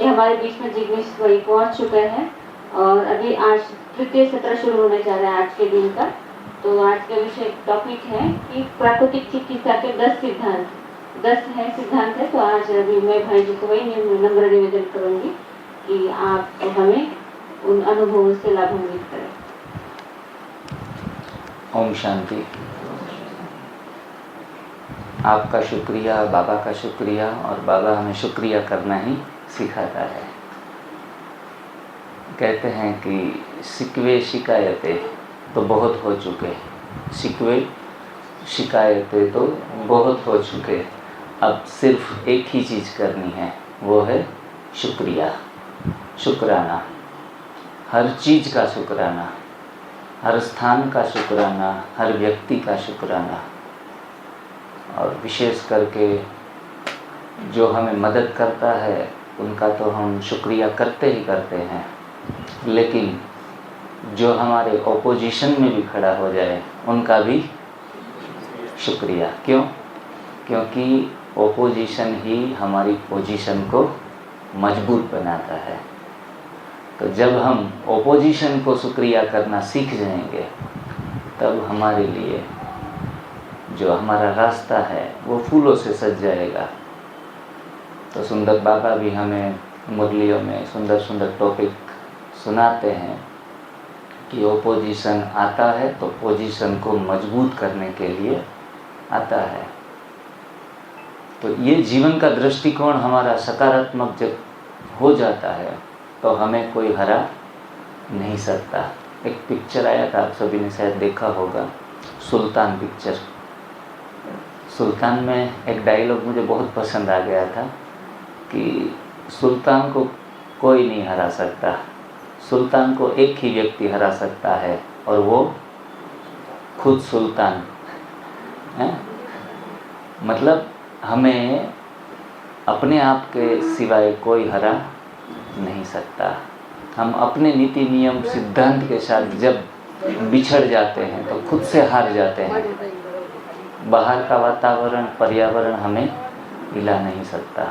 कि हमारे बीच में जिग्नेश भाई पहुंच चुके हैं और अभी आज तृतीय सत्र शुरू होने जा रहा है आज के दिन का। तो आज का विषय टॉपिक है कि प्राकृतिक चिकित्सा के 10 सिद्धांत, 10 है सिद्धांत है। तो आज अभी मैं भाई जी को वही नम्र निवेदन करूंगी कि आप हमें उन अनुभवों से लाभान्वित करें। ओम शांति। आपका शुक्रिया, बाबा का शुक्रिया, और बाबा हमें शुक्रिया करना ही सिखाता है। कहते हैं कि शिकवे शिकायतें तो बहुत हो चुके, शिकवे शिकायतें तो बहुत हो चुके, अब सिर्फ एक ही चीज़ करनी है, वो है शुक्रिया, शुक्राना। हर चीज़ का शुक्राना, हर स्थान का शुक्राना, हर व्यक्ति का शुक्राना, और विशेष करके जो हमें मदद करता है उनका तो हम शुक्रिया करते ही करते हैं, लेकिन जो हमारे ओपोजिशन में भी खड़ा हो जाए उनका भी शुक्रिया। क्यों? क्योंकि ओपोजिशन ही हमारी पोजीशन को मजबूत बनाता है। तो जब हम ओपोजिशन को शुक्रिया करना सीख जाएंगे तब हमारे लिए जो हमारा रास्ता है वो फूलों से सज जाएगा। तो सुंदर बाबा भी हमें मुरलियों में सुंदर सुंदर टॉपिक सुनाते हैं कि ओपोजिशन आता है तो पोजीशन को मजबूत करने के लिए आता है। तो ये जीवन का दृष्टिकोण हमारा सकारात्मक जब हो जाता है तो हमें कोई हरा नहीं सकता। एक पिक्चर आया था, आप सभी ने शायद देखा होगा, सुल्तान पिक्चर। सुल्तान में एक डायलॉग मुझे बहुत पसंद आ गया था कि सुल्तान को कोई नहीं हरा सकता, सुल्तान को एक ही व्यक्ति हरा सकता है और वो खुद सुल्तान है। मतलब हमें अपने आप के सिवाय कोई हरा नहीं सकता। हम अपने नीति नियम सिद्धांत के साथ जब बिछड़ जाते हैं तो खुद से हार जाते हैं। बाहर का वातावरण, पर्यावरण हमें हिला नहीं सकता।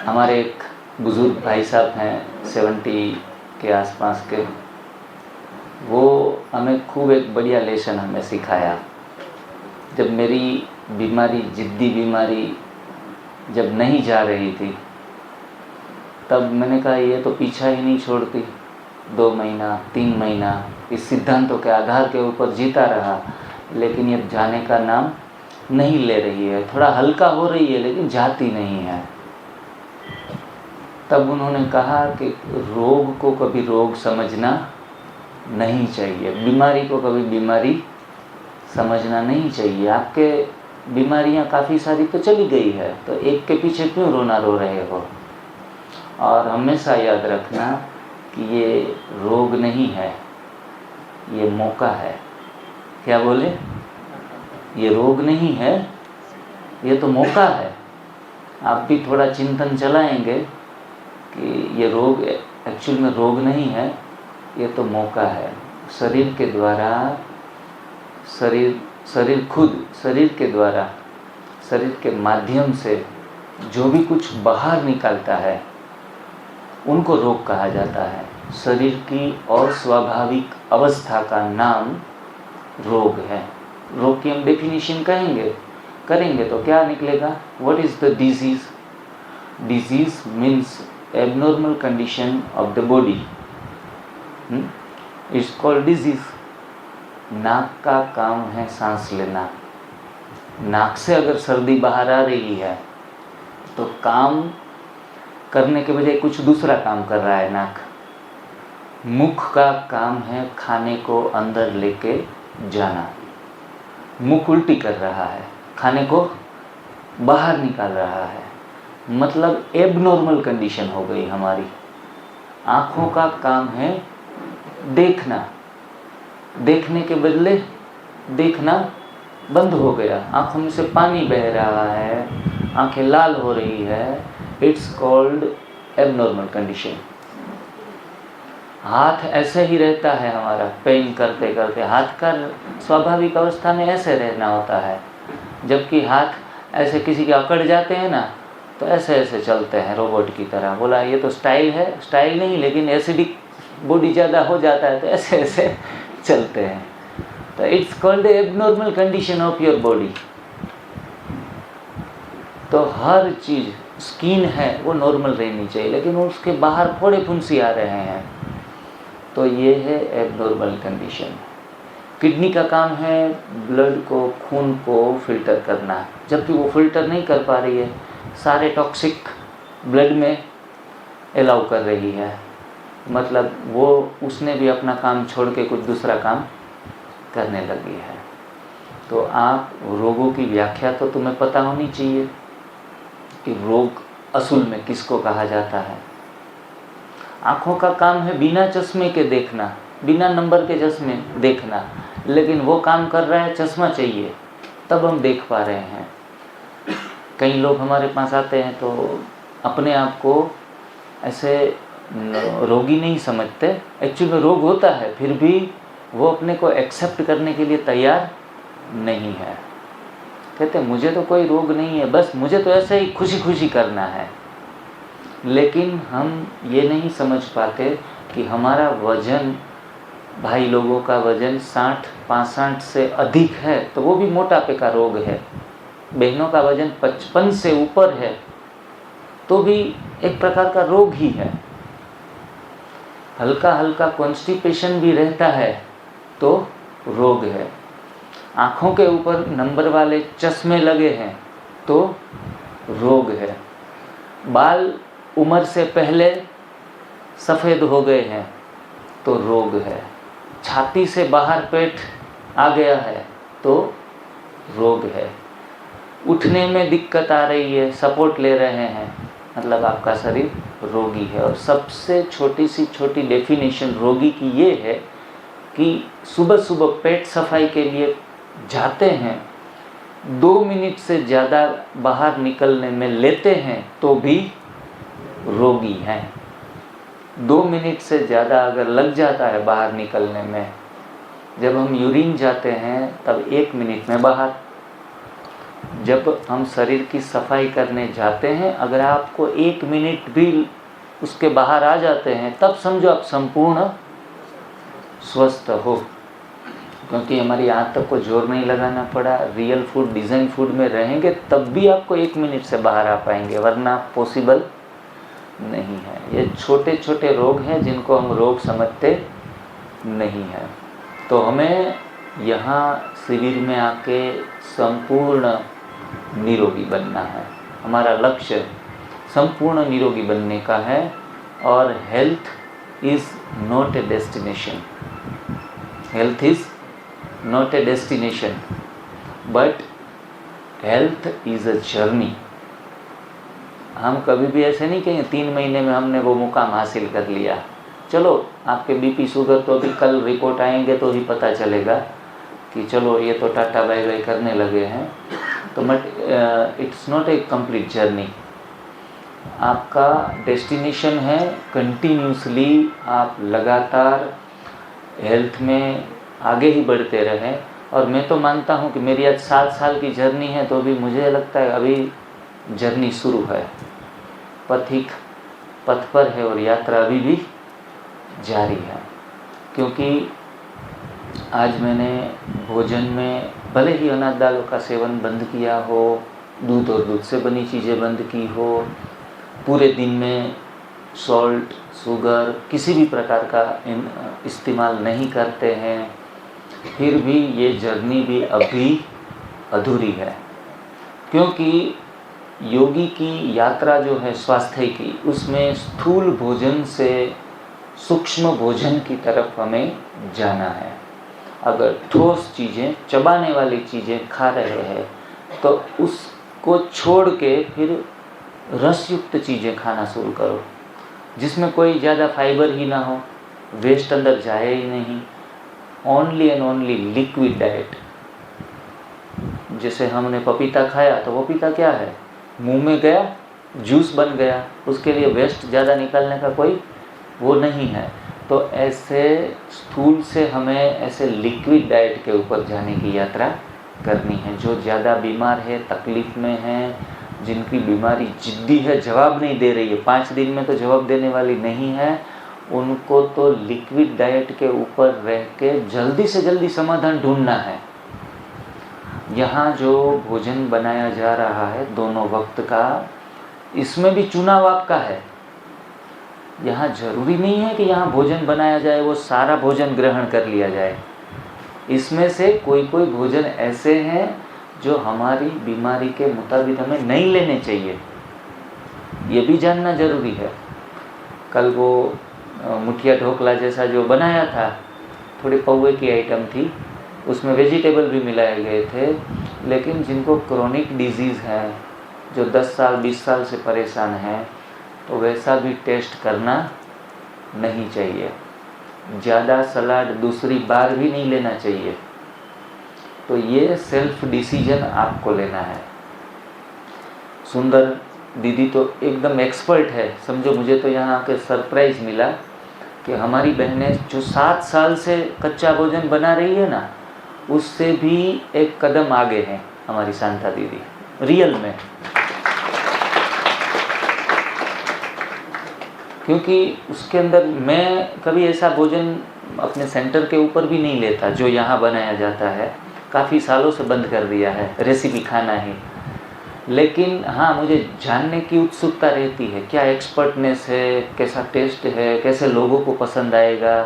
हमारे एक बुजुर्ग भाई साहब हैं 70 के आसपास के, वो हमें खूब एक बढ़िया लेसन हमें सिखाया। जब मेरी बीमारी, जिद्दी बीमारी जब नहीं जा रही थी तब मैंने कहा ये तो पीछा ही नहीं छोड़ती। 2 महीना 3 महीना इस सिद्धांतों के आधार के ऊपर जीता रहा, लेकिन ये जाने का नाम नहीं ले रही है। थोड़ा हल्का हो रही है लेकिन जाती नहीं है। तब उन्होंने कहा कि रोग को कभी रोग समझना नहीं चाहिए, बीमारी को कभी बीमारी समझना नहीं चाहिए। आपके बीमारियां काफ़ी सारी तो चली गई है, तो एक के पीछे क्यों रोना रो रहे हो। और हमेशा याद रखना कि ये रोग नहीं है, ये मौका है। क्या बोले? ये रोग नहीं है, ये तो मौका है। आप भी थोड़ा चिंतन चलाएंगे कि ये रोग एक्चुअल में रोग नहीं है, ये तो मौका है। शरीर के द्वारा शरीर खुद शरीर के द्वारा, शरीर के माध्यम से जो भी कुछ बाहर निकलता है उनको रोग कहा जाता है। शरीर की अस्वाभाविक अवस्था का नाम रोग है। रोग की हम डेफिनेशन करेंगे तो क्या निकलेगा? What is the disease? Disease means abnormal condition of the body, it's called disease. नाक का काम है सांस लेना। नाक से अगर सर्दी बाहर आ रही है तो काम करने के बजाय कुछ दूसरा काम कर रहा है नाक। मुख का काम है खाने को अंदर लेके जाना। मुख उल्टी कर रहा है, खाने को बाहर निकाल रहा है। मतलब एबनॉर्मल कंडीशन हो गई हमारी। आँखों का काम है देखना, देखने के बदले देखना बंद हो गया। आँखों में से पानी बह रहा है, आँखें लाल हो रही है, इट्स कॉल्ड एबनॉर्मल कंडीशन। हाथ ऐसे ही रहता है हमारा, पेन करते करते हाथ का स्वाभाविक अवस्था में ऐसे रहना होता है, जबकि हाथ ऐसे किसी के अकड़ जाते हैं ना, तो ऐसे ऐसे चलते हैं रोबोट की तरह। बोला ये तो स्टाइल है, स्टाइल नहीं, लेकिन एसिडिक बॉडी ज़्यादा हो जाता है तो ऐसे ऐसे चलते हैं। तो it's called a abnormal condition of your body. तो हर चीज़, स्किन है वो नॉर्मल रहनी चाहिए, लेकिन उसके बाहर फोड़े फुंसी आ रहे हैं, तो ये है एबनॉर्मल कंडीशन। किडनी का काम है ब्लड को, खून को फिल्टर करना, जबकि वो फिल्टर नहीं कर पा रही है, सारे टॉक्सिक ब्लड में अलाउ कर रही है। मतलब वो उसने भी अपना काम छोड़ के कुछ दूसरा काम करने लगी है। तो आप रोगों की व्याख्या तो तुम्हें पता होनी चाहिए कि रोग असल में किसको कहा जाता है। आँखों का काम है बिना चश्मे के देखना, बिना नंबर के चश्मे देखना, लेकिन वो काम कर रहा है, चश्मा चाहिए तब हम देख पा रहे हैं। कई लोग हमारे पास आते हैं तो अपने आप को ऐसे रोगी नहीं समझते, एक्चुअली में रोग होता है, फिर भी वो अपने को एक्सेप्ट करने के लिए तैयार नहीं है। कहते मुझे तो कोई रोग नहीं है, बस मुझे तो ऐसे ही खुशी खुशी करना है। लेकिन हम ये नहीं समझ पाते कि हमारा वजन, भाई लोगों का वजन 60-65 से अधिक है तो वो भी मोटापे का रोग है। बहनों का वजन 55 से ऊपर है तो भी एक प्रकार का रोग ही है। हल्का हल्का कॉन्स्टिपेशन भी रहता है तो रोग है। आँखों के ऊपर नंबर वाले चश्मे लगे हैं तो रोग है। बाल उम्र से पहले सफ़ेद हो गए हैं तो रोग है। छाती से बाहर पेट आ गया है तो रोग है। उठने में दिक्कत आ रही है, सपोर्ट ले रहे हैं, मतलब आपका शरीर रोगी है। और सबसे छोटी सी छोटी डेफिनेशन रोगी की ये है कि सुबह सुबह पेट सफाई के लिए जाते हैं, 2 मिनट से ज़्यादा बाहर निकलने में लेते हैं तो भी रोगी हैं। 2 मिनट से ज़्यादा अगर लग जाता है बाहर निकलने में, जब हम यूरिन जाते हैं तब 1 मिनट में बाहर, जब हम शरीर की सफाई करने जाते हैं अगर आपको 1 मिनट भी उसके बाहर आ जाते हैं तब समझो आप संपूर्ण स्वस्थ हो, क्योंकि हमारी आंतों को जोर नहीं लगाना पड़ा। रियल फूड, डिज़ाइन फूड में रहेंगे तब भी आपको 1 मिनट से बाहर आ पाएंगे, वरना पॉसिबल नहीं है। ये छोटे छोटे रोग हैं जिनको हम रोग समझते नहीं हैं। तो हमें यहाँ शिविर में आके संपूर्ण निरोगी बनना है। हमारा लक्ष्य संपूर्ण निरोगी बनने का है। और health is not a destination, health is not a destination but health is a journey. हम कभी भी ऐसे नहीं कहेंगे 3 महीने में हमने वो मुकाम हासिल कर लिया। चलो आपके बीपी शुगर तो अभी कल रिपोर्ट आएंगे तो ही पता चलेगा कि चलो ये तो टाटा बाय बाय करने लगे हैं। तो but it's not a complete journey. आपका डेस्टिनेशन है कंटिन्यूसली आप लगातार हेल्थ में आगे ही बढ़ते रहें। और मैं तो मानता हूँ कि मेरी आज 7 साल की जर्नी है तो अभी मुझे लगता है अभी जर्नी शुरू है, पथिक पथ पर है और यात्रा अभी भी जारी है। क्योंकि आज मैंने भोजन में भले ही अनाज दालों का सेवन बंद किया हो, दूध और दूध से बनी चीज़ें बंद की हो, पूरे दिन में सॉल्ट, शुगर किसी भी प्रकार का इस्तेमाल नहीं करते हैं, फिर भी ये जर्नी भी अभी अधूरी है। क्योंकि योगी की यात्रा जो है स्वास्थ्य की, उसमें स्थूल भोजन से सूक्ष्म भोजन की तरफ हमें जाना है। अगर ठोस चीज़ें, चबाने वाली चीज़ें खा रहे हैं तो उसको छोड़ के फिर रसयुक्त चीज़ें खाना शुरू करो, जिसमें कोई ज़्यादा फाइबर ही ना हो, वेस्ट अंदर जाए ही नहीं, only and only liquid diet. जैसे हमने पपीता खाया तो पपीता क्या है, मुंह में गया, जूस बन गया, उसके लिए वेस्ट ज़्यादा निकालने का कोई वो नहीं है। तो ऐसे स्थूल से हमें ऐसे लिक्विड डाइट के ऊपर जाने की यात्रा करनी है। जो ज़्यादा बीमार है, तकलीफ़ में है, जिनकी बीमारी जिद्दी है, जवाब नहीं दे रही है, 5 दिन में तो जवाब देने वाली नहीं है, उनको तो लिक्विड डाइट के ऊपर रह के जल्दी से जल्दी समाधान ढूंढना है। यहाँ जो भोजन बनाया जा रहा है दोनों वक्त का, इसमें भी चुनाव आपका है। यहाँ जरूरी नहीं है कि यहाँ भोजन बनाया जाए वो सारा भोजन ग्रहण कर लिया जाए। इसमें से कोई कोई भोजन ऐसे हैं जो हमारी बीमारी के मुताबिक हमें नहीं लेने चाहिए, ये भी जानना जरूरी है। कल वो मुठिया ढोकला जैसा जो बनाया था, थोड़ी पौवे की आइटम थी, उसमें वेजिटेबल भी मिलाए गए थे, लेकिन जिनको क्रोनिक डिजीज़ है, जो 10 साल 20 साल से परेशान हैं, तो वैसा भी टेस्ट करना नहीं चाहिए। ज़्यादा सलाद दूसरी बार भी नहीं लेना चाहिए। तो ये सेल्फ डिसीजन आपको लेना है। सुंदर दीदी तो एकदम एक्सपर्ट है, समझो मुझे तो यहाँ आके सरप्राइज़ मिला कि हमारी बहनें जो 7 साल से कच्चा भोजन बना रही है ना, उससे भी एक कदम आगे हैं हमारी शांता दीदी, रियल में। क्योंकि उसके अंदर मैं कभी ऐसा भोजन अपने सेंटर के ऊपर भी नहीं लेता जो यहाँ बनाया जाता है, काफ़ी सालों से बंद कर दिया है रेसिपी खाना ही। लेकिन हाँ, मुझे जानने की उत्सुकता रहती है, क्या एक्सपर्टनेस है, कैसा टेस्ट है, कैसे लोगों को पसंद आएगा,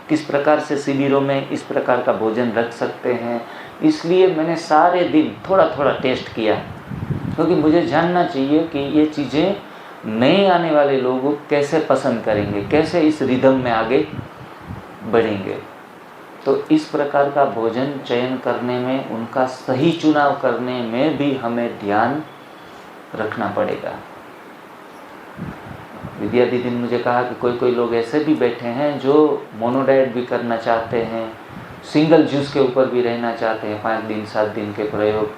किस प्रकार से शिविरों में इस प्रकार का भोजन रख सकते हैं। इसलिए मैंने सारे दिन थोड़ा थोड़ा टेस्ट किया, क्योंकि मुझे जानना चाहिए कि ये चीज़ें नए आने वाले लोग कैसे पसंद करेंगे, कैसे इस रिदम में आगे बढ़ेंगे। तो इस प्रकार का भोजन चयन करने में, उनका सही चुनाव करने में भी हमें ध्यान रखना पड़ेगा। विद्या दीदी ने मुझे कहा कि कोई कोई लोग ऐसे भी बैठे हैं जो मोनो डाइट भी करना चाहते हैं, सिंगल जूस के ऊपर भी रहना चाहते हैं, 5 दिन 7 दिन के प्रयोग,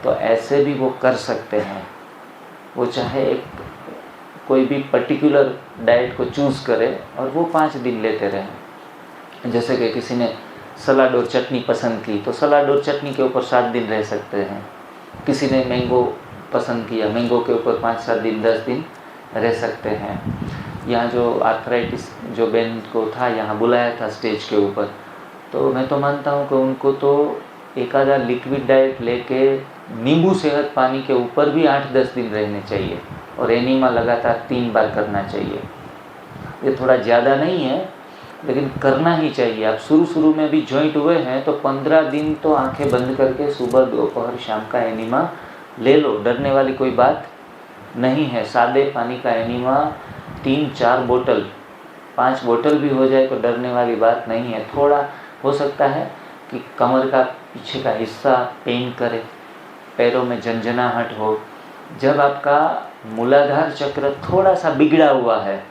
तो ऐसे भी वो कर सकते हैं। वो चाहे एक कोई भी पर्टिकुलर डाइट को चूज़ करे और वो 5 दिन लेते रहें। जैसे कि किसी ने सलाद और चटनी पसंद की, तो सलाद और चटनी के ऊपर 7 दिन रह सकते हैं। किसी ने मैंगो पसंद किया, मैंगो के ऊपर 5-7 दिन 10 दिन रह सकते हैं। यहाँ जो आर्थराइटिस जो बहन को था, यहाँ बुलाया था स्टेज के ऊपर, तो मैं तो मानता हूँ कि उनको तो एक आधा लिक्विड डाइट लेके नींबू सेहत पानी के ऊपर भी 8-10 दिन रहने चाहिए, और एनीमा लगातार 3 बार करना चाहिए। ये थोड़ा ज़्यादा नहीं है, लेकिन करना ही चाहिए। आप शुरू में भी जॉइंट हुए हैं तो 15 दिन तो आंखें बंद करके सुबह दोपहर शाम का एनीमा ले लो, डरने वाली कोई बात नहीं है। सादे पानी का एनीमा 3-4 बोतल, 5 बोतल भी हो जाए तो डरने वाली बात नहीं है। थोड़ा हो सकता है कि कमर का पीछे का हिस्सा पेन करे, पैरों में झंझनाहट हो। जब आपका मूलाधार चक्र थोड़ा सा बिगड़ा हुआ है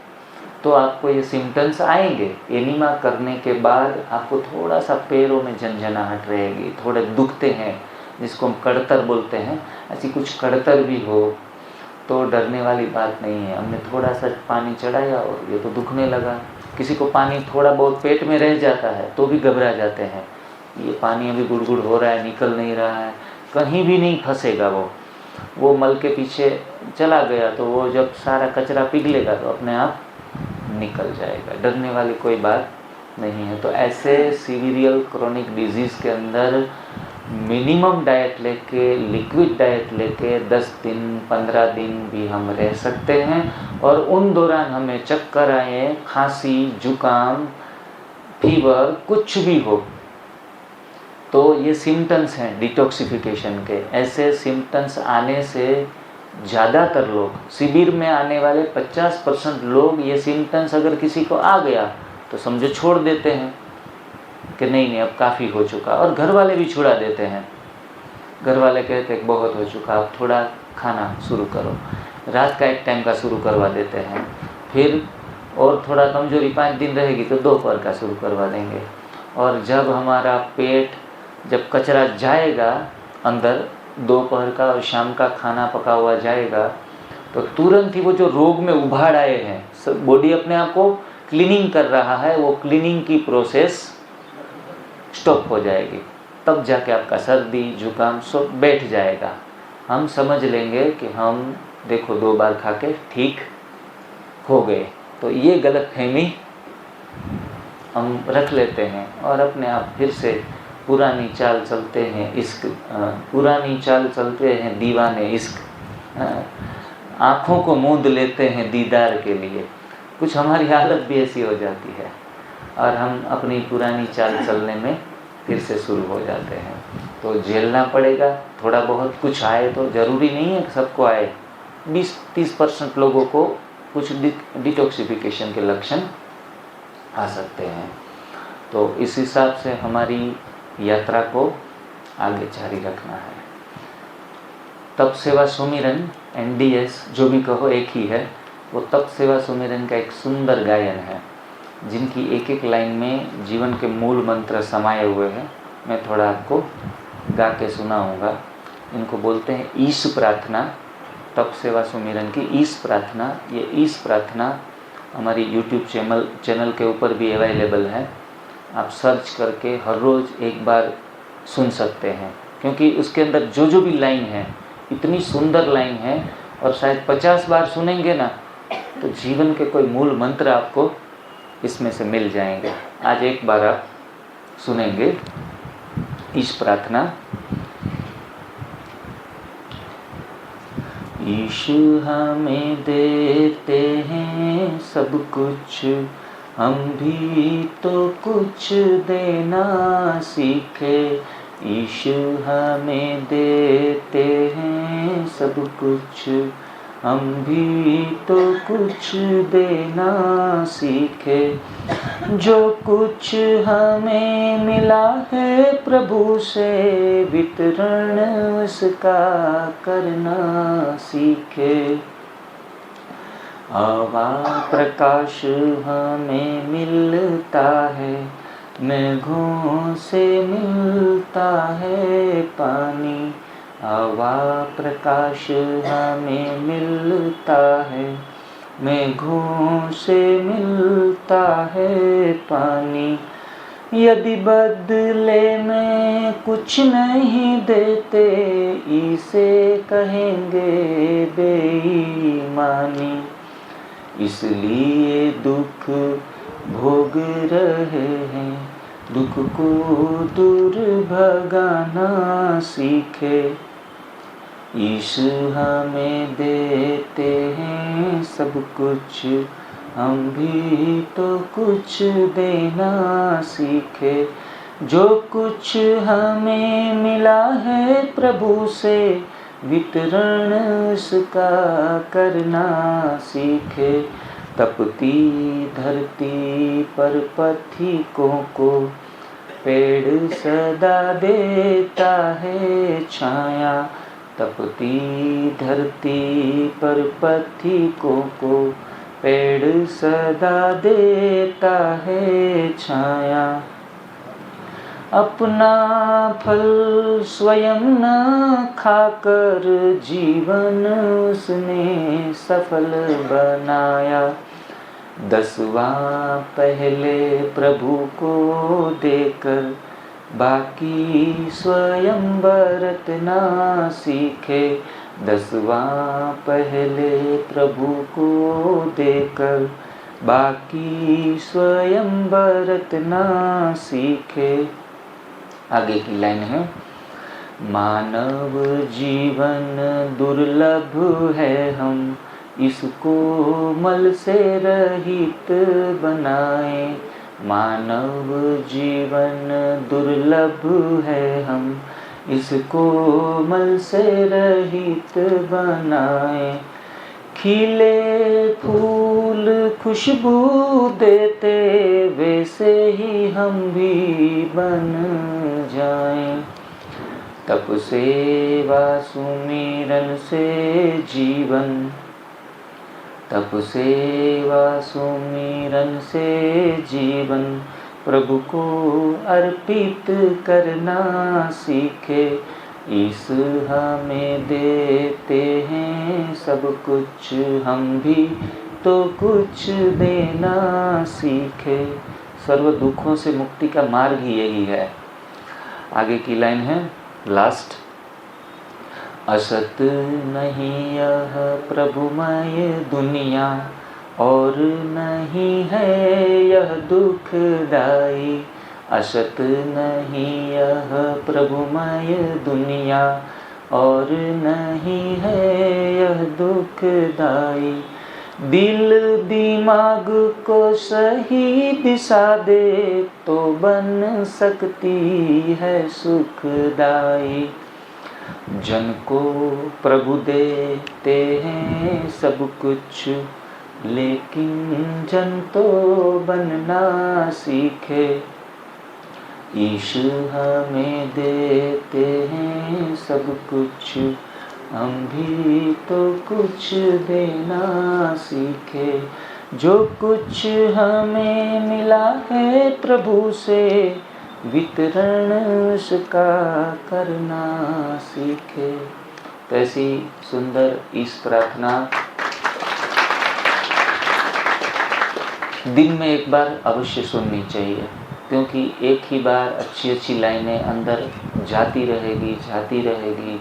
तो आपको ये सिम्टम्स आएंगे। एनीमा करने के बाद आपको थोड़ा सा पैरों में झंझनाहट रहेगी, थोड़े दुखते हैं, जिसको हम कड़तर बोलते हैं, ऐसी कुछ कड़तर भी हो तो डरने वाली बात नहीं है। हमने थोड़ा सा पानी चढ़ाया और ये तो दुखने लगा। किसी को पानी थोड़ा बहुत पेट में रह जाता है तो भी घबरा जाते हैं, ये पानी अभी गुड़गुड़ हो रहा है, निकल नहीं रहा है, कहीं भी नहीं फंसेगा वो मल के पीछे चला गया, तो वो जब सारा कचरा पिघलेगा तो अपने आप निकल जाएगा। डरने वाली कोई बात नहीं है। तो ऐसे सीवियरल क्रोनिक डिजीज़ के अंदर मिनिमम डाइट लेके, लिक्विड डाइट लेके 10 दिन 15 दिन भी हम रह सकते हैं, और उन दौरान हमें चक्कर आए, खांसी, जुकाम, फीवर कुछ भी हो तो ये सिम्टम्स हैं डिटॉक्सिफिकेशन के। ऐसे सिम्टम्स आने से ज़्यादातर लोग, शिविर में आने वाले 50% लोग, ये सिम्टम्स अगर किसी को आ गया तो समझो छोड़ देते हैं कि नहीं अब काफ़ी हो चुका, और घर वाले भी छुड़ा देते हैं। घर वाले कहते हैं बहुत हो चुका, अब थोड़ा खाना शुरू करो, रात का एक टाइम का शुरू करवा देते हैं, फिर और थोड़ा कमजोरी 5 दिन रहेगी तो दोपहर का शुरू करवा देंगे। और जब हमारा पेट, जब कचरा जाएगा अंदर, दोपहर का और शाम का खाना पका हुआ जाएगा, तो तुरंत ही वो जो रोग में उभाड़ आए हैं, सब बॉडी अपने आप को क्लीनिंग कर रहा है, वो क्लीनिंग की प्रोसेस स्टॉप हो जाएगी। तब जाके आपका सर्दी जुकाम सब बैठ जाएगा। हम समझ लेंगे कि हम देखो 2 बार खा के ठीक हो गए। तो ये गलतफहमी हम रख लेते हैं और अपने आप फिर से पुरानी चाल चलते हैं इश्क, पुरानी चाल चलते हैं दीवाने इश्क, आँखों को मूंद लेते हैं दीदार के लिए। कुछ हमारी हालत भी ऐसी हो जाती है और हम अपनी पुरानी चाल चलने में फिर से शुरू हो जाते हैं। तो झेलना पड़ेगा, थोड़ा बहुत कुछ आए तो ज़रूरी नहीं है कि सबको आए। 20-30% लोगों को कुछ डिटॉक्सिफिकेशन के लक्षण आ सकते हैं। तो इस हिसाब से हमारी यात्रा को आगे जारी रखना है। तप सेवा सुमिरन NDS जो भी कहो एक ही है। वो तप सेवा सुमिरन का एक सुंदर गायन है जिनकी एक एक लाइन में जीवन के मूल मंत्र समाये हुए हैं। मैं थोड़ा आपको गा के सुनाऊंगा। इनको बोलते हैं ईश प्रार्थना। तप सेवा सुमिरन की ईश प्रार्थना। ये ईश प्रार्थना हमारी YouTube चैनल के ऊपर भी अवेलेबल है। आप सर्च करके हर रोज़ एक बार सुन सकते हैं, क्योंकि उसके अंदर जो जो भी लाइन है इतनी सुंदर लाइन है और शायद 50 बार सुनेंगे ना तो जीवन के कोई मूल मंत्र आपको इसमें से मिल जाएंगे। आज एक बार आप सुनेंगे इस प्रार्थना। ईशु हमें देते हैं सब कुछ, हम भी तो कुछ देना सीखे। ईशु हमें देते हैं सब कुछ, हम भी तो कुछ देना सीखे। जो कुछ हमें मिला है प्रभु से, वितरण उसका करना सीखे। हवा प्रकाश हमें मिलता है, मेघों से मिलता है पानी। हवा प्रकाश हमें मिलता है, मेघों से मिलता है पानी। यदि बदले में कुछ नहीं देते, इसे कहेंगे बेईमानी। इसलिए दुख भोग रहे हैं, दुख को दूर भगाना सीखे। यीशु हमें देते हैं सब कुछ, हम भी तो कुछ देना सीखे। जो कुछ हमें मिला है प्रभु से, वितरण उसका करना सीखे। तपती धरती पर पथिकों को पेड़ सदा देता है छाया। तपती धरती पर पथिकों को पेड़ सदा देता है छाया। अपना फल स्वयं न खाकर जीवन उसने सफल बनाया। 10वां पहले प्रभु को देकर, बाकी स्वयं बरतना सीखे। 10वां पहले प्रभु को देकर, बाकी स्वयं बरतना सीखे। आगे की लाइन है, मानव जीवन दुर्लभ है, हम इसको मल से रहित बनाए। मानव जीवन दुर्लभ है, हम इसको मल से रहित बनाए। खिले फूल खुशबू देते, वैसे ही हम भी बन जाएं। तप सेवा सुमिरन से जीवन, तप सेवा सुमिरन से जीवन प्रभु को अर्पित करना सीखे। यीशु हमें देते हैं सब कुछ, हम भी तो कुछ देना सीखे। सर्व दुखों से मुक्ति का मार्ग ही यही है। आगे की लाइन है लास्ट। असत नहीं यह प्रभुमय दुनिया, और नहीं है यह दुखदाई। असत नहीं यह प्रभुमय दुनिया, और नहीं है यह दुखदाई। दिल दिमाग को सही दिशा दे तो बन सकती है सुखदाई। जन को प्रभु देते हैं सब कुछ, लेकिन जन तो बनना सीखे। ईश हमें देते हैं सब कुछ, हम भी तो कुछ देना सीखे। जो कुछ हमें मिला है प्रभु से, वितरण उसका करना सीखे। तो ऐसी सुंदर इस प्रार्थना दिन में एक बार अवश्य सुननी चाहिए, क्योंकि एक ही बार अच्छी अच्छी लाइनें अंदर जाती रहेगी,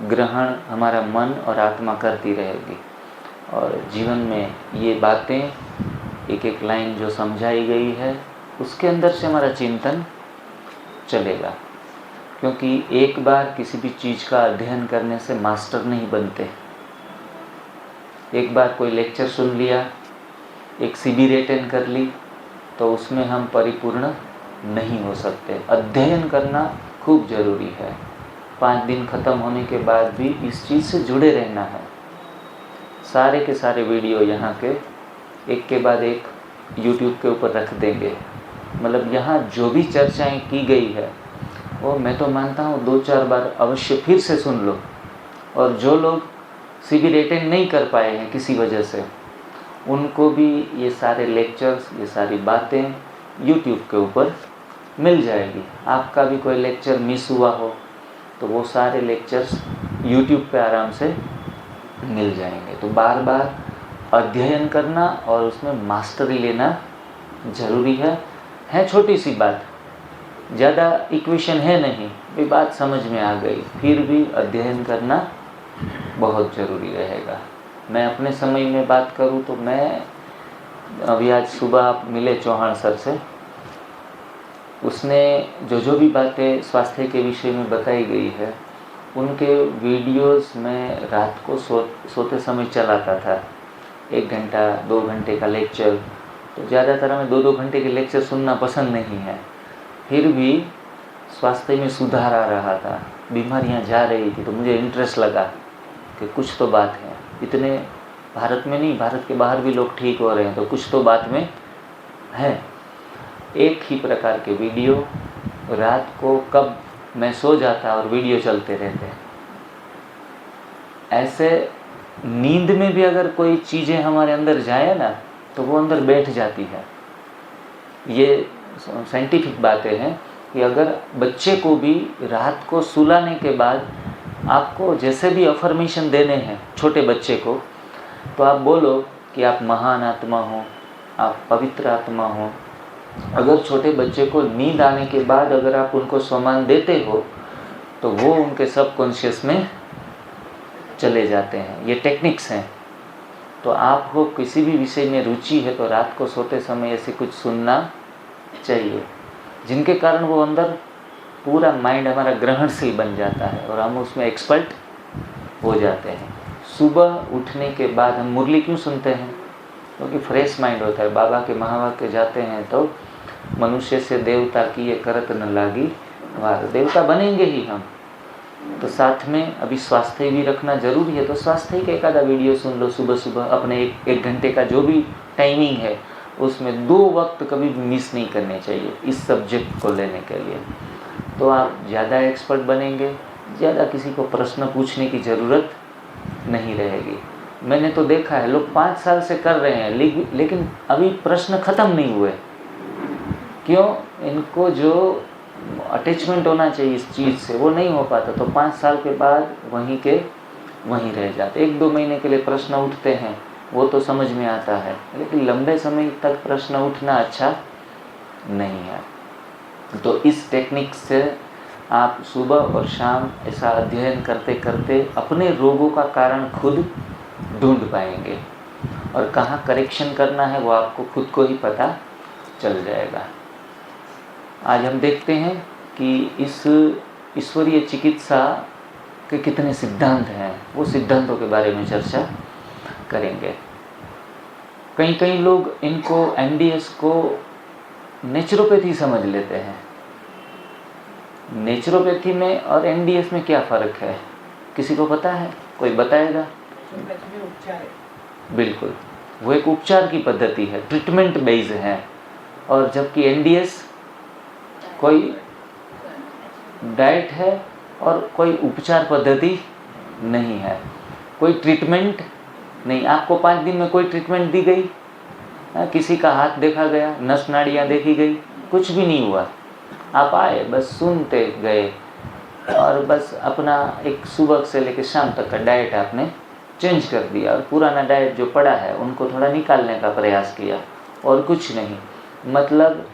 ग्रहण हमारा मन और आत्मा करती रहेगी, और जीवन में ये बातें एक एक लाइन जो समझाई गई है उसके अंदर से हमारा चिंतन चलेगा। क्योंकि एक बार किसी भी चीज़ का अध्ययन करने से मास्टर नहीं बनते। एक बार कोई लेक्चर सुन लिया, एक शिविर अटेंड कर ली, तो उसमें हम परिपूर्ण नहीं हो सकते। अध्ययन करना खूब ज़रूरी है। 5 दिन ख़त्म होने के बाद भी इस चीज़ से जुड़े रहना है। सारे के सारे वीडियो यहाँ के एक के बाद एक YouTube के ऊपर रख देंगे। मतलब यहाँ जो भी चर्चाएं की गई है वो मैं तो मानता हूँ 2-4 बार अवश्य फिर से सुन लो। और जो लोग शिविर अटेंड नहीं कर पाए हैं किसी वजह से, उनको भी ये सारे लेक्चर्स, ये सारी बातें YouTube के ऊपर मिल जाएगी। आपका भी कोई लेक्चर मिस हुआ हो तो वो सारे लेक्चर्स YouTube पे आराम से मिल जाएंगे। तो बार बार अध्ययन करना और उसमें मास्टरी लेना ज़रूरी है छोटी सी बात, ज़्यादा इक्वेशन है नहीं, ये बात समझ में आ गई, फिर भी अध्ययन करना बहुत ज़रूरी रहेगा। मैं अपने समय में बात करूं तो मैं अभी आज सुबह आप मिले चौहान सर से, उसने जो भी बातें स्वास्थ्य के विषय में बताई गई है उनके वीडियोस में रात को सोते समय चलाता था। 1 घंटा 2 घंटे का लेक्चर, तो ज़्यादातर हमें 2-2 घंटे के लेक्चर सुनना पसंद नहीं है। फिर भी स्वास्थ्य में सुधार आ रहा था, बीमारियां जा रही थी, तो मुझे इंटरेस्ट लगा कि कुछ तो बात है। इतने भारत में नहीं, भारत के बाहर भी लोग ठीक हो रहे हैं, तो कुछ तो बात में है। एक ही प्रकार के वीडियो रात को कब मैं सो जाता और वीडियो चलते रहते। ऐसे नींद में भी अगर कोई चीज़ें हमारे अंदर जाए ना तो वो अंदर बैठ जाती है। ये साइंटिफिक बातें हैं कि अगर बच्चे को भी रात को सुलाने के बाद आपको जैसे भी अफर्मेशन देने हैं छोटे बच्चे को, तो आप बोलो कि आप महान आत्मा हो, आप पवित्र आत्मा हो। अगर छोटे बच्चे को नींद आने के बाद अगर आप उनको सम्मान देते हो तो वो उनके सबकॉन्शियस में चले जाते हैं। ये टेक्निक्स हैं। तो आपको किसी भी विषय में रुचि है तो रात को सोते समय ऐसे कुछ सुनना चाहिए, जिनके कारण वो अंदर पूरा माइंड हमारा ग्रहणशील बन जाता है और हम उसमें एक्सपर्ट हो जाते हैं। सुबह उठने के बाद हम मुरली क्यों सुनते हैं? क्योंकि फ्रेश माइंड होता है। बाबा के महावाक्य जाते हैं तो मनुष्य से देवता की ये करत न लागी वार, देवता बनेंगे ही हम। तो साथ में अभी स्वास्थ्य भी रखना जरूरी है, तो स्वास्थ्य का एक आधा वीडियो सुन लो सुबह सुबह अपने 1 घंटे का जो भी टाइमिंग है उसमें 2 वक्त कभी भी मिस नहीं करने चाहिए इस सब्जेक्ट को लेने के लिए। तो आप ज़्यादा एक्सपर्ट बनेंगे, ज़्यादा किसी को प्रश्न पूछने की ज़रूरत नहीं रहेगी। मैंने तो देखा है लोग 5 साल से कर रहे हैं लेकिन अभी प्रश्न ख़त्म नहीं हुए। क्यों? इनको जो अटैचमेंट होना चाहिए इस चीज़ से वो नहीं हो पाता, तो 5 साल के बाद वहीं रह जाते। 1-2 महीने के लिए प्रश्न उठते हैं वो तो समझ में आता है, लेकिन लंबे समय तक प्रश्न उठना अच्छा नहीं है। तो इस टेक्निक से आप सुबह और शाम ऐसा अध्ययन करते करते अपने रोगों का कारण खुद ढूंढ पाएंगे और कहाँ करेक्शन करना है वो आपको खुद को ही पता चल जाएगा। आज हम देखते हैं कि इस ईश्वरीय चिकित्सा के कितने सिद्धांत हैं, वो सिद्धांतों के बारे में चर्चा करेंगे। कई लोग इनको एनडीएस को नेचुरोपैथी समझ लेते हैं। नेचुरोपैथी में और एनडीएस में क्या फ़र्क है, किसी को पता है? कोई बताएगा? बिल्कुल, वो एक उपचार की पद्धति है, ट्रीटमेंट बेस्ड है, और जबकि एनडीएस कोई डाइट है और कोई उपचार पद्धति नहीं है, कोई ट्रीटमेंट नहीं। आपको 5 दिन में कोई ट्रीटमेंट दी गई? किसी का हाथ देखा गया, नस नाड़ियाँ देखी गई? कुछ भी नहीं हुआ। आप आए, बस सुनते गए और बस अपना एक सुबह से लेकर शाम तक का डाइट आपने चेंज कर दिया और पुराना डाइट जो पड़ा है उनको थोड़ा निकालने का प्रयास किया, और कुछ नहीं। मतलब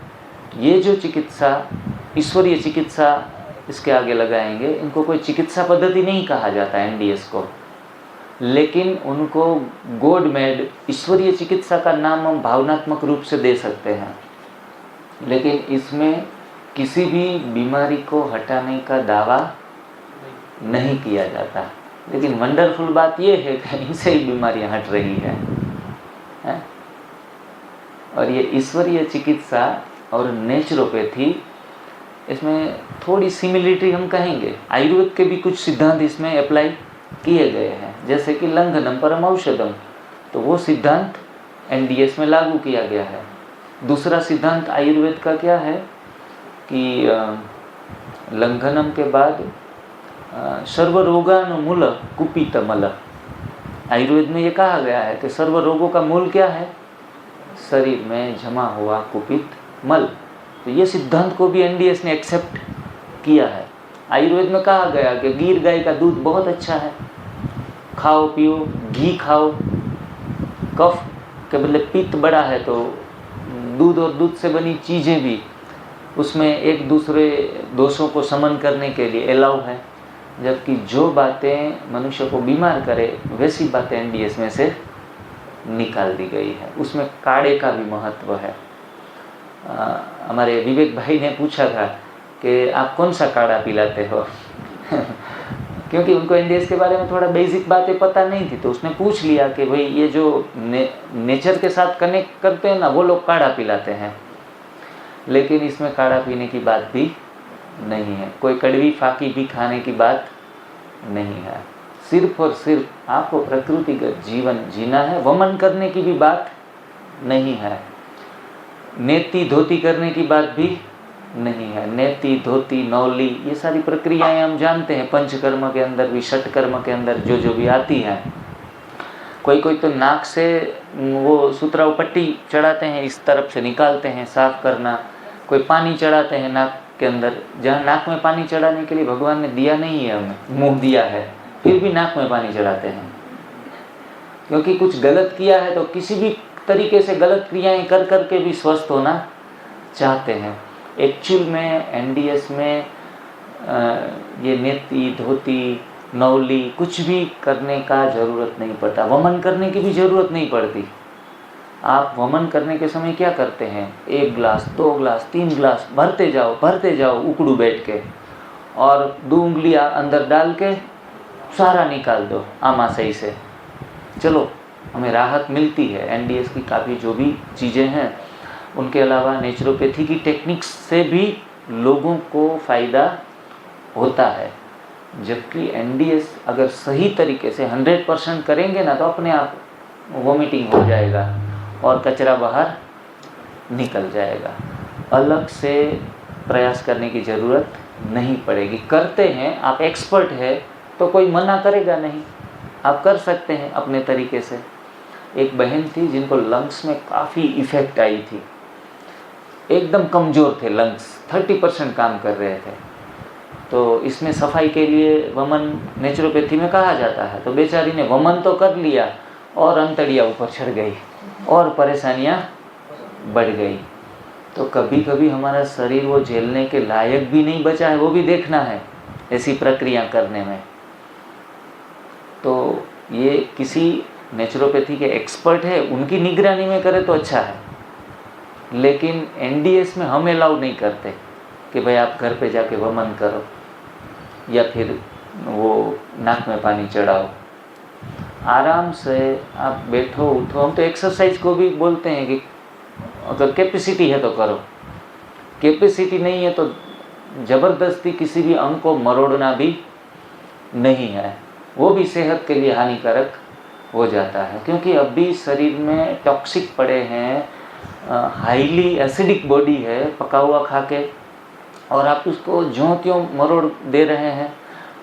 ये जो चिकित्सा, ईश्वरीय चिकित्सा इसके आगे लगाएंगे, इनको कोई चिकित्सा पद्धति नहीं कहा जाता एनडीएस को, लेकिन उनको गॉड मेड ईश्वरीय चिकित्सा का नाम हम भावनात्मक रूप से दे सकते हैं। लेकिन इसमें किसी भी बीमारी को हटाने का दावा नहीं किया जाता। लेकिन वंडरफुल बात यह है कि इनसे ही बीमारियां हट रही है? और ये ईश्वरीय चिकित्सा और नेचुरोपैथी, इसमें थोड़ी सिमिलरिटी हम कहेंगे। आयुर्वेद के भी कुछ सिद्धांत इसमें अप्लाई किए गए हैं, जैसे कि लंघनम परम औषधम, तो वो सिद्धांत एनडीएस में लागू किया गया है। दूसरा सिद्धांत आयुर्वेद का क्या है कि लंघनम के बाद सर्वरोगानुमूल कुपितमल। आयुर्वेद में ये कहा गया है कि सर्व रोगों का मूल क्या है? शरीर में जमा हुआ कुपित मल। तो ये सिद्धांत को भी एनडीएस ने एक्सेप्ट किया है। आयुर्वेद में कहा गया कि गीर गाय का दूध बहुत अच्छा है, खाओ पियो, घी खाओ। कफ के बदले पित्त बड़ा है तो दूध और दूध से बनी चीज़ें भी उसमें एक दूसरे दोषों को समन करने के लिए अलाउ है। जबकि जो बातें मनुष्य को बीमार करे वैसी बातें एनडीएस में से निकाल दी गई है। उसमें काढ़े का भी महत्व है। हमारे विवेक भाई ने पूछा था कि आप कौन सा काढ़ा पिलाते हो क्योंकि उनको एनडीएस के बारे में थोड़ा बेसिक बातें पता नहीं थी, तो उसने पूछ लिया कि भाई ये जो नेचर के साथ कनेक्ट करते हैं ना, वो लोग काढ़ा पिलाते हैं। लेकिन इसमें काढ़ा पीने की बात भी नहीं है, कोई कड़वी फाकी भी खाने की बात नहीं है। सिर्फ और सिर्फ आपको प्रकृतिगत जीवन जीना है, वमन करने की भी बात नहीं है, नेति धोती करने की बात भी नहीं है। नेति धोती नौली ये सारी प्रक्रियाएं हम जानते हैं, पंचकर्म के अंदर भी, षटकर्म के अंदर जो भी आती हैं। कोई तो नाक से वो सुतराउ पट्टी चढ़ाते हैं, इस तरफ से निकालते हैं, साफ करना। कोई पानी चढ़ाते हैं नाक के अंदर, जहाँ नाक में पानी चढ़ाने के लिए भगवान ने दिया नहीं है, हमें मुंह दिया है, फिर भी नाक में पानी चढ़ाते हैं, क्योंकि कुछ गलत किया है तो किसी भी तरीके से गलत क्रियाएं कर करके भी स्वस्थ होना चाहते हैं। एक्चुअल में एनडीएस में ये नेति धोती नौली कुछ भी करने का ज़रूरत नहीं पड़ता, वमन करने की भी ज़रूरत नहीं पड़ती। आप वमन करने के समय क्या करते हैं? 1 गिलास 2 गिलास 3 गिलास भरते जाओ उकड़ू बैठ के, और 2 उंगलियां अंदर डाल के सारा निकाल दो आमाशय से। चलो, हमें राहत मिलती है। एनडीएस की काफ़ी जो भी चीज़ें हैं, उनके अलावा नेचुरोपैथी की टेक्निक्स से भी लोगों को फ़ायदा होता है। जबकि एनडीएस अगर सही तरीके से 100% करेंगे ना, तो अपने आप वोमिटिंग हो जाएगा और कचरा बाहर निकल जाएगा। अलग से प्रयास करने की ज़रूरत नहीं पड़ेगी। करते हैं, आप एक्सपर्ट है तो कोई मना करेगा नहीं, आप कर सकते हैं अपने तरीके से। एक बहन थी जिनको लंग्स में काफ़ी इफ़ेक्ट आई थी, एकदम कमज़ोर थे लंग्स, 30% काम कर रहे थे। तो इसमें सफाई के लिए वमन नेचुरोपैथी में कहा जाता है। तो बेचारी ने वमन तो कर लिया और अंतड़ियाँ ऊपर चढ़ गई और परेशानियाँ बढ़ गई। तो कभी कभी हमारा शरीर वो झेलने के लायक भी नहीं बचा है, वो भी देखना है ऐसी प्रक्रिया करने में। तो ये किसी नेचुरोपैथी के एक्सपर्ट है उनकी निगरानी में करे तो अच्छा है, लेकिन एनडीएस में हम अलाउ नहीं करते कि भाई आप घर पे जाके वमन करो या फिर वो नाक में पानी चढ़ाओ। आराम से आप बैठो उठो। हम तो एक्सरसाइज को भी बोलते हैं कि अगर कैपेसिटी है तो करो, कैपेसिटी नहीं है तो ज़बरदस्ती किसी भी अंग को मरोड़ना भी नहीं है, वो भी सेहत के लिए हानिकारक हो जाता है। क्योंकि अभी शरीर में टॉक्सिक पड़े हैं, हाईली एसिडिक बॉडी है पका हुआ खा के, और आप उसको ज्यों त्यों मरोड़ दे रहे हैं।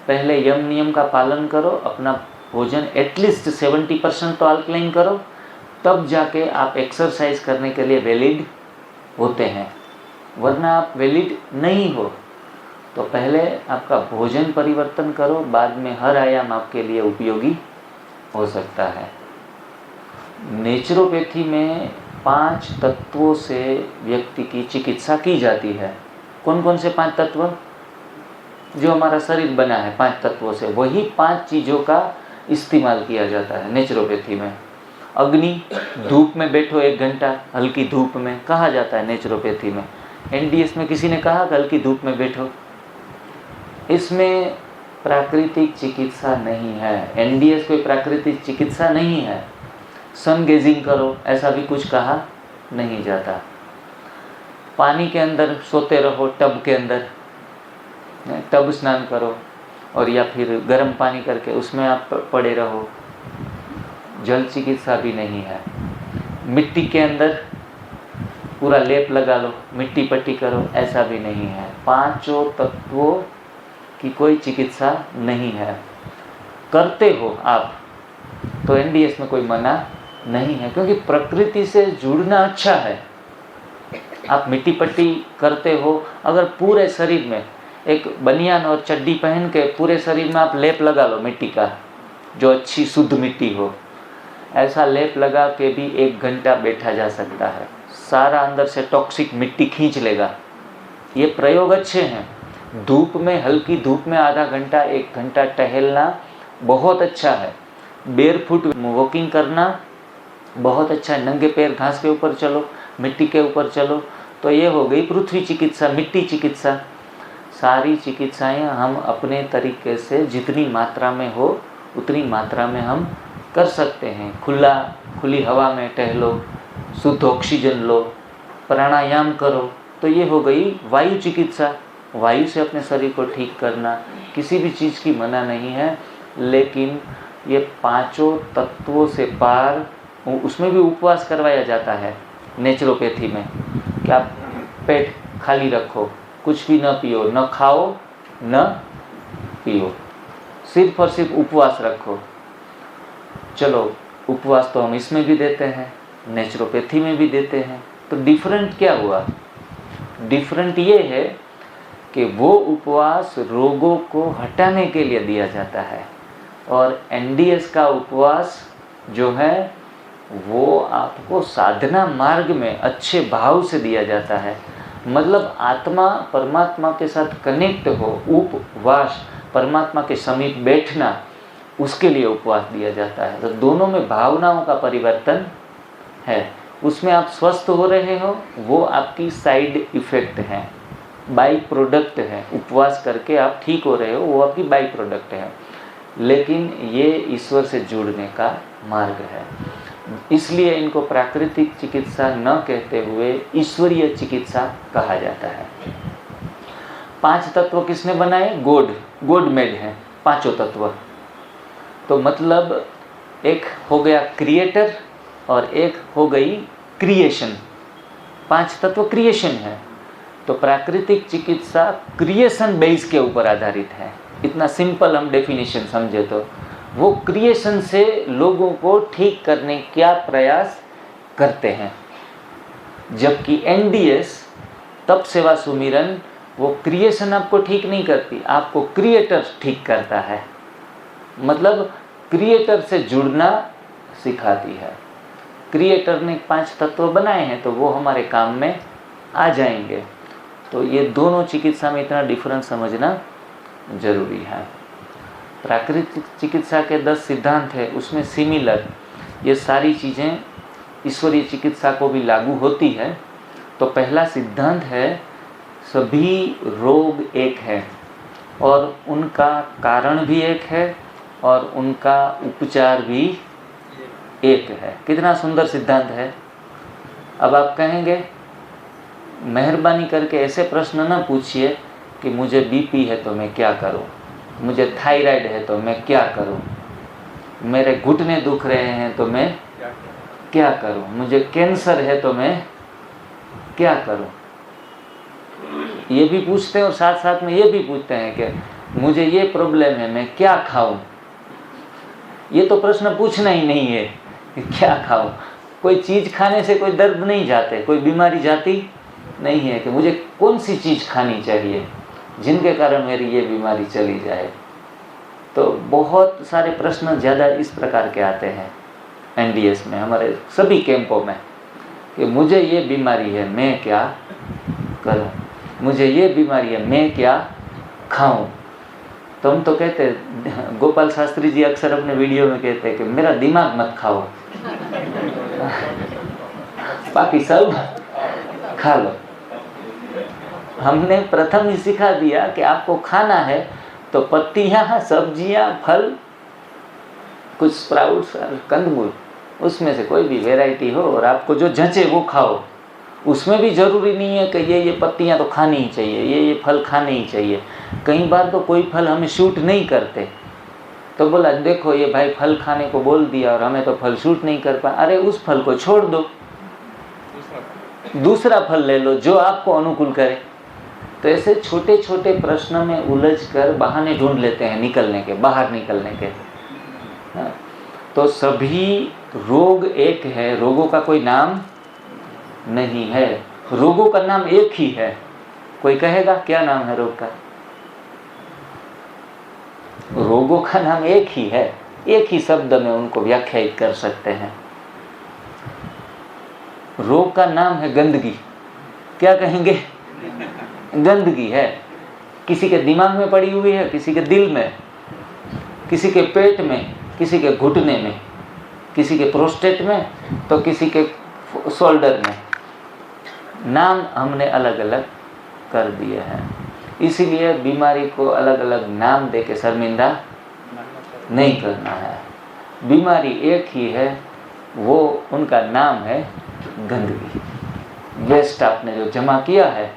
पहले यम नियम का पालन करो, अपना भोजन एटलीस्ट 70% तो अल्कलाइन करो, तब जाके आप एक्सरसाइज करने के लिए वैलिड होते हैं, वरना आप वैलिड नहीं हो। तो पहले आपका भोजन परिवर्तन करो, बाद में हर आयाम आपके लिए उपयोगी हो सकता है। नेचुरोपैथी में 5 तत्वों से व्यक्ति की चिकित्सा की जाती है। कौन कौन से 5 तत्व? जो हमारा शरीर बना है 5 तत्वों से, वही 5 चीज़ों का इस्तेमाल किया जाता है नेचुरोपैथी में। अग्नि, धूप में बैठो 1 घंटा, हल्की धूप में, कहा जाता है नेचुरोपैथी में। एनडीएस में किसी ने कहा कि हल्की धूप में बैठो? इसमें प्राकृतिक चिकित्सा नहीं है। एनडीएस कोई प्राकृतिक चिकित्सा नहीं है। सन गेजिंग करो, ऐसा भी कुछ कहा नहीं जाता। पानी के अंदर सोते रहो, टब के अंदर टब स्नान करो, और या फिर गर्म पानी करके उसमें आप पड़े रहो, जल चिकित्सा भी नहीं है। मिट्टी के अंदर पूरा लेप लगा लो, मिट्टी पट्टी करो, ऐसा भी नहीं है। 5 तत्वों की कोई चिकित्सा नहीं है। करते हो आप तो एनडीएस में कोई मना नहीं है, क्योंकि प्रकृति से जुड़ना अच्छा है। आप मिट्टी पट्टी करते हो, अगर पूरे शरीर में एक बनियान और चड्डी पहन के पूरे शरीर में आप लेप लगा लो मिट्टी का, जो अच्छी शुद्ध मिट्टी हो, ऐसा लेप लगा के भी 1 घंटा बैठा जा सकता है। सारा अंदर से टॉक्सिक मिट्टी खींच लेगा। ये प्रयोग अच्छे हैं। धूप में, हल्की धूप में आधा घंटा 1 घंटा टहलना बहुत अच्छा है। बेयरफुट वॉकिंग करना बहुत अच्छा है। नंगे पैर घास के ऊपर चलो, मिट्टी के ऊपर चलो, तो ये हो गई पृथ्वी चिकित्सा, मिट्टी चिकित्सा। सारी चिकित्साएं हम अपने तरीके से जितनी मात्रा में हो उतनी मात्रा में हम कर सकते हैं। खुली हवा में टहलो, शुद्ध ऑक्सीजन लो, प्राणायाम करो, तो ये हो गई वायु चिकित्सा। वायु से अपने शरीर को ठीक करना, किसी भी चीज़ की मना नहीं है, लेकिन ये 5 तत्वों से पार, उसमें भी उपवास करवाया जाता है नेचुरोपैथी में कि आप पेट खाली रखो, कुछ भी न पियो, न खाओ न पियो, सिर्फ और सिर्फ उपवास रखो। चलो, उपवास तो हम इसमें भी देते हैं, नेचुरोपैथी में भी देते हैं। तो डिफरेंट क्या हुआ? डिफरेंट ये है कि वो उपवास रोगों को हटाने के लिए दिया जाता है, और एनडीएस का उपवास जो है वो आपको साधना मार्ग में अच्छे भाव से दिया जाता है। मतलब आत्मा परमात्मा के साथ कनेक्ट हो, उपवास, परमात्मा के समीप बैठना, उसके लिए उपवास दिया जाता है। तो दोनों में भावनाओं का परिवर्तन है। उसमें आप स्वस्थ हो रहे हो, वो आपकी साइड इफ़ेक्ट है, बाई प्रोडक्ट है। उपवास करके आप ठीक हो रहे हो, वो आपकी बाई प्रोडक्ट है, लेकिन ये ईश्वर से जुड़ने का मार्ग है। इसलिए इनको प्राकृतिक चिकित्सा न कहते हुए ईश्वरीय चिकित्सा कहा जाता है। 5 तत्व किसने बनाए? गॉड मेड हैं 5 तत्व। तो मतलब एक हो गया क्रिएटर और एक हो गई क्रिएशन। 5 तत्व क्रिएशन है। तो प्राकृतिक चिकित्सा क्रिएशन बेस के ऊपर आधारित है। इतना सिंपल हम डेफिनेशन समझे तो वो क्रिएशन से लोगों को ठीक करने का प्रयास करते हैं, जबकि एनडीएस तप सेवा सुमिरन वो क्रिएशन आपको ठीक नहीं करती, आपको क्रिएटर ठीक करता है। मतलब क्रिएटर से जुड़ना सिखाती है। क्रिएटर ने 5 तत्व बनाए हैं तो वो हमारे काम में आ जाएंगे। तो ये दोनों चिकित्सा में इतना डिफरेंस समझना जरूरी है। प्राकृतिक चिकित्सा के 10 सिद्धांत है, उसमें सिमिलर ये सारी चीज़ें ईश्वरीय चिकित्सा को भी लागू होती है। तो पहला सिद्धांत है सभी रोग एक है और उनका कारण भी एक है और उनका उपचार भी एक है। कितना सुंदर सिद्धांत है। अब आप कहेंगे मेहरबानी करके ऐसे प्रश्न न पूछिए कि मुझे बीपी है तो मैं क्या करूं, मुझे थायराइड है तो मैं क्या करूं, मेरे घुटने दुख रहे हैं तो मैं क्या करूं, मुझे कैंसर है तो मैं क्या करूं। ये भी पूछते हैं और साथ साथ में ये भी पूछते हैं कि मुझे ये प्रॉब्लम है मैं क्या खाऊं। ये तो प्रश्न पूछना ही नहीं है कि क्या खाऊं। कोई चीज़ खाने से कोई दर्द नहीं जाते, कोई बीमारी जाती नहीं है कि मुझे कौन सी चीज़ खानी चाहिए जिनके कारण मेरी ये बीमारी चली जाए। तो बहुत सारे प्रश्न ज़्यादा इस प्रकार के आते हैं एनडीएस में, हमारे सभी कैंपों में, कि मुझे ये बीमारी है मैं क्या करूं, मुझे ये बीमारी है मैं क्या खाऊं। तो हम तो कहते, गोपाल शास्त्री जी अक्सर अपने वीडियो में कहते हैं कि मेरा दिमाग मत खाओ, बाकी सब खा लो। हमने प्रथम ही सिखा दिया कि आपको खाना है तो पत्तियां, सब्जियां, फल, कुछ स्प्राउट्स, कंदमूल, उसमें से कोई भी वैरायटी हो और आपको जो जचे वो खाओ। उसमें भी ज़रूरी नहीं है कि ये पत्तियां तो खानी ही चाहिए, ये फल खाने ही चाहिए। कई बार तो कोई फल हमें शूट नहीं करते, तो बोला देखो ये भाई फल खाने को बोल दिया और हमें तो फल शूट नहीं कर पा। अरे उस फल को छोड़ दो, दूसरा फल ले लो जो आपको अनुकूल करे। तो ऐसे छोटे छोटे प्रश्न में उलझकर बहाने ढूंढ लेते हैं निकलने के, बाहर निकलने के। तो सभी रोग एक है, रोगों का कोई नाम नहीं है, रोगों का नाम एक ही है। कोई कहेगा क्या नाम है रोग का? रोगों का नाम एक ही है, एक ही शब्द में उनको व्याख्यायित कर सकते हैं। रोग का नाम है गंदगी। क्या कहेंगे? गंदगी है। किसी के दिमाग में पड़ी हुई है, किसी के दिल में, किसी के पेट में, किसी के घुटने में, किसी के प्रोस्टेट में, तो किसी के शोल्डर में। नाम हमने अलग अलग कर दिए हैं। इसीलिए बीमारी को अलग अलग नाम दे के शर्मिंदा नहीं करना है। बीमारी एक ही है, वो उनका नाम है गंदगी। वेस्ट आपने जो जमा किया है,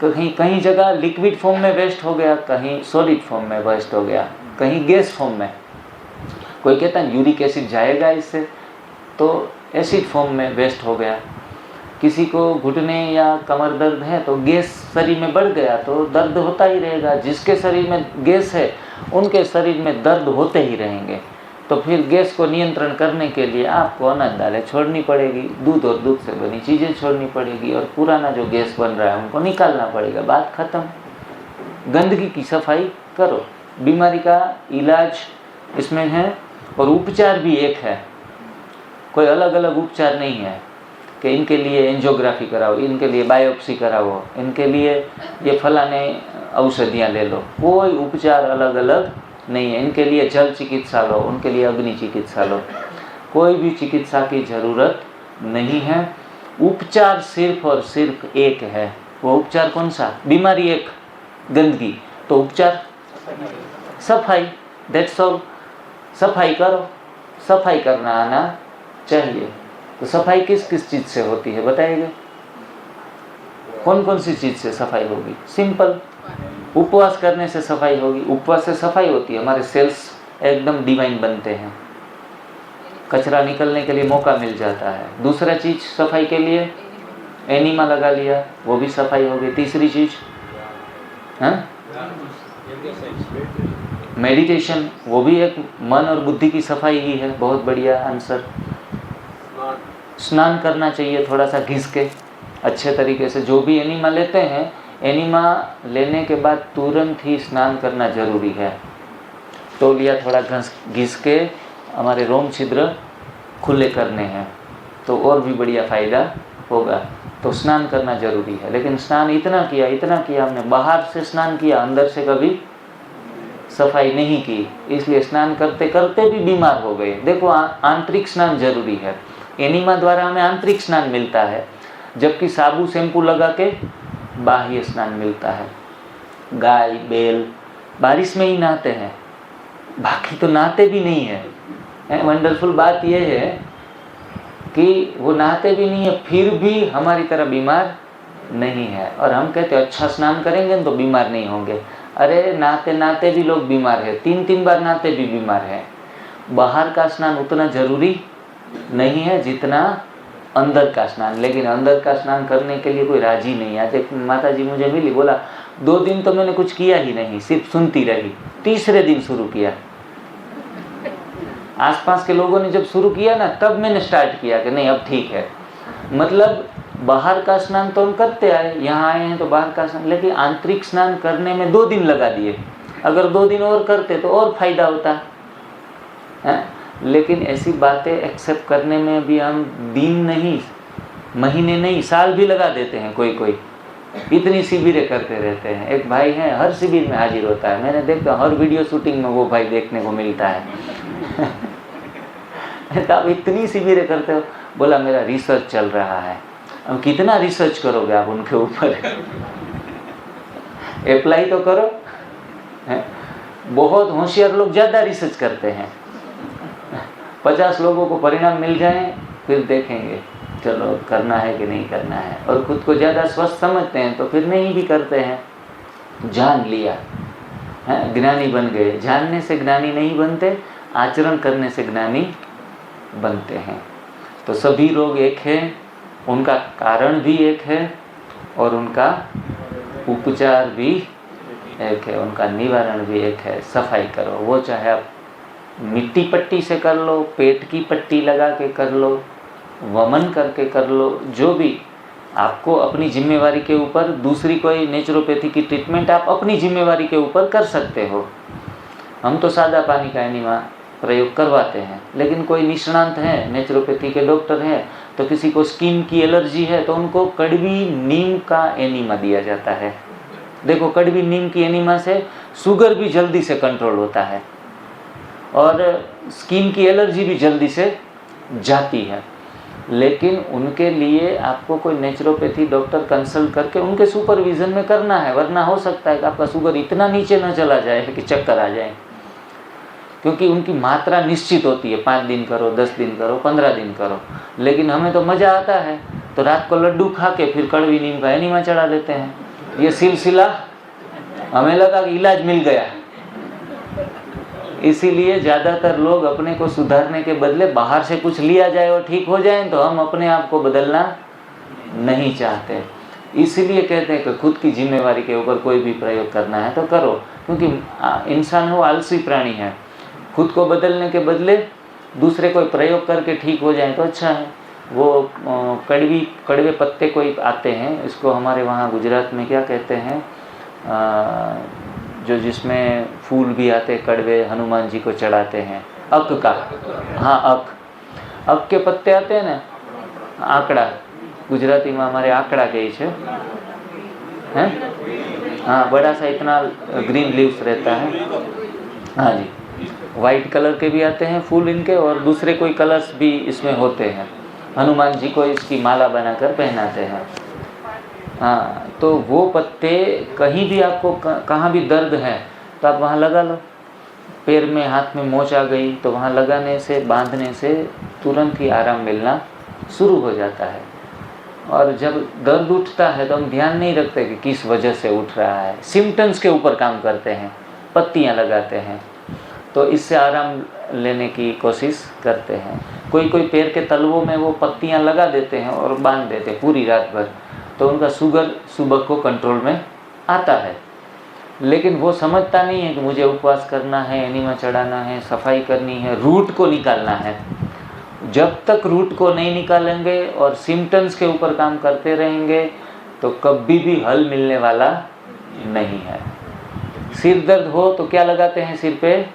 कहीं कहीं जगह लिक्विड फॉर्म में वेस्ट हो गया, कहीं सॉलिड फॉर्म में वेस्ट हो गया, कहीं गैस फॉर्म में। कोई कहता है यूरिक एसिड जाएगा इससे, तो एसिड फॉर्म में वेस्ट हो गया। किसी को घुटने या कमर दर्द है तो गैस शरीर में बढ़ गया तो दर्द होता ही रहेगा। जिसके शरीर में गैस है उनके शरीर में दर्द होते ही रहेंगे। तो फिर गैस को नियंत्रण करने के लिए आपको अनाज दालें छोड़नी पड़ेगी, दूध और दूध से बनी चीज़ें छोड़नी पड़ेगी और पुराना जो गैस बन रहा है उनको निकालना पड़ेगा। बात खत्म। गंदगी की सफाई करो। बीमारी का इलाज इसमें है और उपचार भी एक है, कोई अलग अलग उपचार नहीं है कि इनके लिए एंजियोग्राफी कराओ, इनके लिए बायोप्सी कराओ, इनके लिए ये फलाने औषधियाँ ले लो। कोई उपचार अलग अलग नहीं है। इनके लिए जल चिकित्सा लो, उनके लिए अग्नि चिकित्सा लो। कोई भी चिकित्सा की ज़रूरत नहीं है। उपचार सिर्फ और सिर्फ एक है। वो उपचार कौन सा? बीमारी एक, गंदगी, तो उपचार सफाई। That's all. सफाई करो, सफाई करना आना चाहिए। तो सफाई किस किस चीज़ से होती है बताइएगा? कौन कौन सी चीज़ से सफाई होगी? सिंपल, उपवास करने से सफाई होगी। उपवास से सफाई होती है, हमारे सेल्स एकदम डिवाइन बनते हैं, कचरा निकलने के लिए मौका मिल जाता है। दूसरा चीज़ सफाई के लिए एनिमा लगा लिया, वो भी सफाई होगी। तीसरी चीज़ मेडिटेशन, वो भी एक मन और बुद्धि की सफाई ही है। बहुत बढ़िया आंसर। स्नान करना चाहिए थोड़ा सा घिस के अच्छे तरीके से। जो भी एनिमा लेते हैं, एनिमा लेने के बाद तुरंत ही स्नान करना जरूरी है। तौलिया थोड़ा घिस के हमारे रोम छिद्र खुले करने हैं, तो और भी बढ़िया फ़ायदा होगा। तो स्नान करना जरूरी है। लेकिन स्नान इतना किया हमने, बाहर से स्नान किया, अंदर से कभी सफाई नहीं की, इसलिए स्नान करते करते भी बीमार हो गए। देखो आंतरिक स्नान जरूरी है। एनिमा द्वारा हमें आंतरिक स्नान मिलता है, जबकि साबु शैम्पू लगा के बाह्य स्नान मिलता है। गाय बैल बारिश में ही नहाते हैं, बाकी तो नहाते भी नहीं है। वंडरफुल बात यह है कि वो नहाते भी नहीं है, फिर भी हमारी तरह बीमार नहीं है। और हम कहते हैं अच्छा स्नान करेंगे तो बीमार नहीं होंगे। अरे नहाते नहाते भी लोग बीमार है, 3-3 बार नहाते भी बीमार है। बाहर का स्नान उतना जरूरी नहीं है जितना अंदर का स्नान। लेकिन अंदर का स्नान करने के लिए कोई राजी नहीं है। आज एक माता जी मुझे मिली, बोला 2 दिन तो मैंने कुछ किया ही नहीं, सिर्फ सुनती रही। तीसरे दिन शुरू किया। आसपास के लोगों ने जब शुरू किया ना, तब मैंने स्टार्ट किया कि नहीं अब ठीक है। मतलब बाहर का स्नान तो हम करते आए, यहाँ आए हैं तो बाहर का स्नान, लेकिन आंतरिक स्नान करने में 2 दिन लगा दिए। अगर 2 दिन और करते तो और फायदा होता है। लेकिन ऐसी बातें एक्सेप्ट करने में भी हम दिन नहीं, महीने नहीं, साल भी लगा देते हैं। कोई इतनी शिविरें करते रहते हैं। एक भाई है हर शिविर में हाजिर होता है, मैंने देखा हर वीडियो शूटिंग में वो भाई देखने को मिलता है। तो आप इतनी शिविरें करते हो? बोला मेरा रिसर्च चल रहा है। अब कितना रिसर्च करोगे आप उनके ऊपर? अप्लाई तो करो। बहुत होशियार लोग ज़्यादा रिसर्च करते हैं। 50 लोगों को परिणाम मिल जाए फिर देखेंगे चलो करना है कि नहीं करना है। और खुद को ज़्यादा स्वस्थ समझते हैं तो फिर नहीं भी करते हैं। जान लिया है, ज्ञानी बन गए। जानने से ज्ञानी नहीं बनते, आचरण करने से ज्ञानी बनते हैं। तो सभी रोग एक है, उनका कारण भी एक है और उनका उपचार भी एक है, उनका निवारण भी एक है। सफाई करो, वो चाहे आप मिट्टी पट्टी से कर लो, पेट की पट्टी लगा के कर लो, वमन करके कर लो, जो भी आपको अपनी जिम्मेवारी के ऊपर, दूसरी कोई नेचुरोपैथी की ट्रीटमेंट आप अपनी जिम्मेवारी के ऊपर कर सकते हो। हम तो सादा पानी का एनिमा प्रयोग करवाते हैं, लेकिन कोई निष्णांत है, नेचुरोपैथी के डॉक्टर हैं, तो किसी को स्किन की एलर्जी है तो उनको कड़वी नीम का एनिमा दिया जाता है। देखो कड़वी नीम की एनिमा से शुगर भी जल्दी से कंट्रोल होता है और स्किन की एलर्जी भी जल्दी से जाती है। लेकिन उनके लिए आपको कोई नेचुरोपैथी डॉक्टर कंसल्ट करके उनके सुपरविजन में करना है, वरना हो सकता है कि आपका शुगर इतना नीचे न चला जाए कि चक्कर आ जाए। क्योंकि उनकी मात्रा निश्चित होती है, 5 दिन करो, 10 दिन करो, 15 दिन करो। लेकिन हमें तो मज़ा आता है तो रात को लड्डू खा के फिर कड़वी नीम का एनिमा चढ़ा देते हैं। ये सिलसिला हमें लगा कि इलाज मिल गया। इसीलिए ज़्यादातर लोग अपने को सुधारने के बदले बाहर से कुछ लिया जाए और ठीक हो जाए, तो हम अपने आप को बदलना नहीं चाहते। इसीलिए कहते हैं कि खुद की जिम्मेवारी के ऊपर कोई भी प्रयोग करना है तो करो, क्योंकि इंसान वो आलसी प्राणी है। खुद को बदलने के बदले दूसरे कोई प्रयोग करके ठीक हो जाए तो अच्छा है। वो कड़वे पत्ते कोई आते हैं, इसको हमारे वहाँ गुजरात में क्या कहते हैं, जो जिसमें फूल भी आते कड़वे, हनुमान जी को चढ़ाते हैं, अक का, हाँ अक के पत्ते आते हैं ना, आंकड़ा, गुजराती में हमारे आंकड़ा कही है, हाँ बड़ा सा इतना ग्रीन लीव्स रहता है। हाँ जी, वाइट कलर के भी आते हैं फूल इनके, और दूसरे कोई कलर्स भी इसमें होते हैं। हनुमान जी को इसकी माला बनाकर पहनाते हैं। हाँ, तो वो पत्ते कहीं भी आपको कहाँ भी दर्द है तो आप वहाँ लगा लो। पैर में, हाथ में मोच आ गई तो वहाँ लगाने से, बांधने से तुरंत ही आराम मिलना शुरू हो जाता है। और जब दर्द उठता है तो हम ध्यान नहीं रखते कि किस वजह से उठ रहा है, सिम्टम्स के ऊपर काम करते हैं, पत्तियाँ लगाते हैं, तो इससे आराम लेने की कोशिश करते हैं। कोई पैर के तलवों में वो पत्तियाँ लगा देते हैं और बांध देते हैं पूरी रात भर, तो उनका शुगर सुबह को कंट्रोल में आता है। लेकिन वो समझता नहीं है कि मुझे उपवास करना है, एनिमा चढ़ाना है, सफाई करनी है, रूट को निकालना है। जब तक रूट को नहीं निकालेंगे और सिम्टम्स के ऊपर काम करते रहेंगे तो कभी भी हल मिलने वाला नहीं है। सिर दर्द हो तो क्या लगाते हैं, सिर पे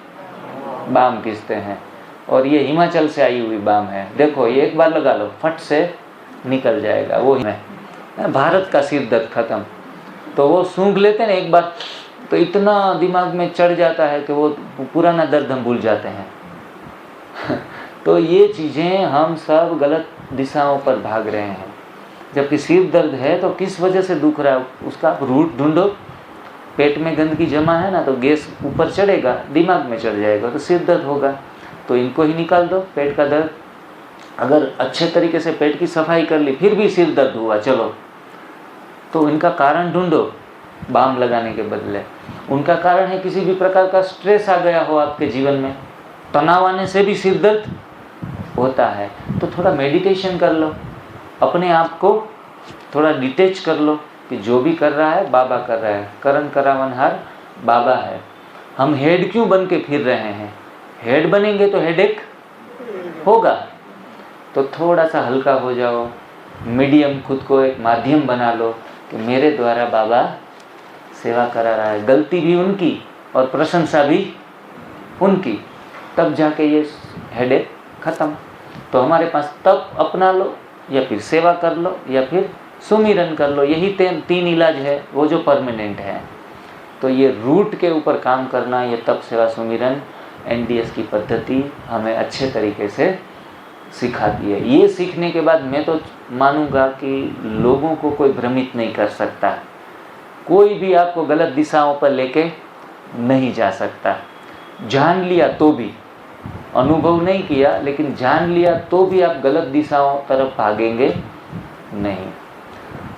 बाम घिसते हैं, और ये हिमाचल से आई हुई बाम है। देखो ये एक बार लगा लो, फट से निकल जाएगा वो है। भारत का सिर दर्द खत्म। तो वो सूंघ लेते हैं ना एक बार, तो इतना दिमाग में चढ़ जाता है कि वो पुराना दर्द हम भूल जाते हैं। तो ये चीज़ें हम सब गलत दिशाओं पर भाग रहे हैं। जबकि सिर दर्द है तो किस वजह से दुख रहा है, उसका आप रूट ढूंढो। पेट में गंदगी जमा है ना, तो गैस ऊपर चढ़ेगा, दिमाग में चढ़ जाएगा, तो सिर दर्द होगा। तो इनको ही निकाल दो, पेट का दर्द। अगर अच्छे तरीके से पेट की सफाई कर ली फिर भी सिर दर्द हुआ, चलो तो इनका कारण ढूंढो बाम लगाने के बदले। उनका कारण है किसी भी प्रकार का स्ट्रेस आ गया हो आपके जीवन में, तनाव आने से भी सिर दर्द होता है। तो थोड़ा मेडिटेशन कर लो, अपने आप को थोड़ा डिटेच कर लो कि जो भी कर रहा है बाबा कर रहा है, करण करावनहार बाबा है। हम हेड क्यों बन के फिर रहे हैं? हेड बनेंगे तो हेडेक होगा। तो थोड़ा सा हल्का हो जाओ, मीडियम, खुद को एक माध्यम बना लो कि मेरे द्वारा बाबा सेवा करा रहा है, गलती भी उनकी और प्रशंसा भी उनकी, तब जाके ये हेडेक खत्म। तो हमारे पास तप अपना लो, या फिर सेवा कर लो, या फिर सुमिरन कर लो। यही तीन इलाज है वो जो परमानेंट है। तो ये रूट के ऊपर काम करना, ये तप, सेवा, सुमिरन, NDS की पद्धति हमें अच्छे तरीके से सिखाती है। ये सीखने के बाद मैं तो मानूंगा कि लोगों को कोई भ्रमित नहीं कर सकता, कोई भी आपको गलत दिशाओं पर लेके नहीं जा सकता। जान लिया तो भी, अनुभव नहीं किया लेकिन जान लिया तो भी आप गलत दिशाओं तरफ भागेंगे नहीं।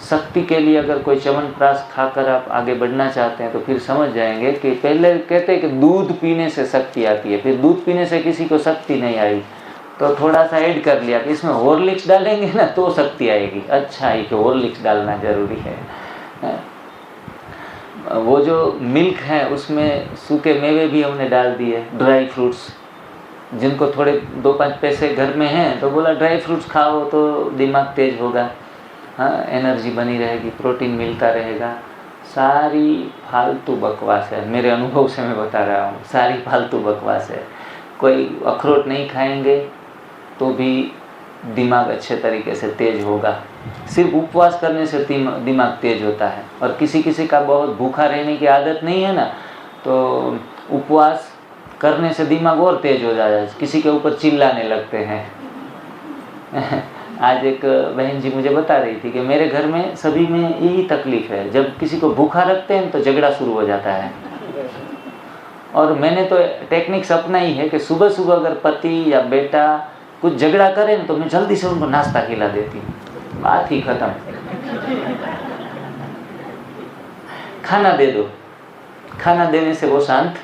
शक्ति के लिए अगर कोई च्यवनप्राश खाकर आप आगे बढ़ना चाहते हैं तो फिर समझ जाएंगे कि पहले कहते हैं कि दूध पीने से शक्ति आती है, फिर दूध पीने से किसी को शक्ति नहीं आई, तो थोड़ा सा ऐड कर लिया कि इसमें हॉर्लिक्स डालेंगे ना तो शक्ति आएगी। अच्छा है कि हॉर्लिक्स डालना जरूरी है। वो जो मिल्क है उसमें सूखे मेवे भी हमने डाल दिए, ड्राई फ्रूट्स। जिनको थोड़े 2-5 पैसे घर में हैं तो बोला ड्राई फ्रूट्स खाओ तो दिमाग तेज होगा, हाँ, एनर्जी बनी रहेगी, प्रोटीन मिलता रहेगा। सारी फालतू बकवास है, मेरे अनुभव से मैं बता रहा हूँ, सारी फालतू बकवास है। कोई अखरोट नहीं खाएंगे तो भी दिमाग अच्छे तरीके से तेज होगा। सिर्फ उपवास करने से दिमाग तेज होता है। और किसी किसी का बहुत भूखा रहने की आदत नहीं है ना, तो उपवास करने से दिमाग और तेज हो जाता है, किसी के ऊपर चिल्लाने लगते हैं। आज एक बहन जी मुझे बता रही थी कि मेरे घर में सभी में यही तकलीफ है, जब किसी को भूखा रखते हैं तो झगड़ा शुरू हो जाता है। और मैंने तो टेक्निक्स अपना ही है कि सुबह सुबह अगर पति या बेटा कुछ झगड़ा करें तो मैं जल्दी से उनको नाश्ता खिला देती हूँ, बात ही खत्म। खाना दे दो, खाना देने से वो शांत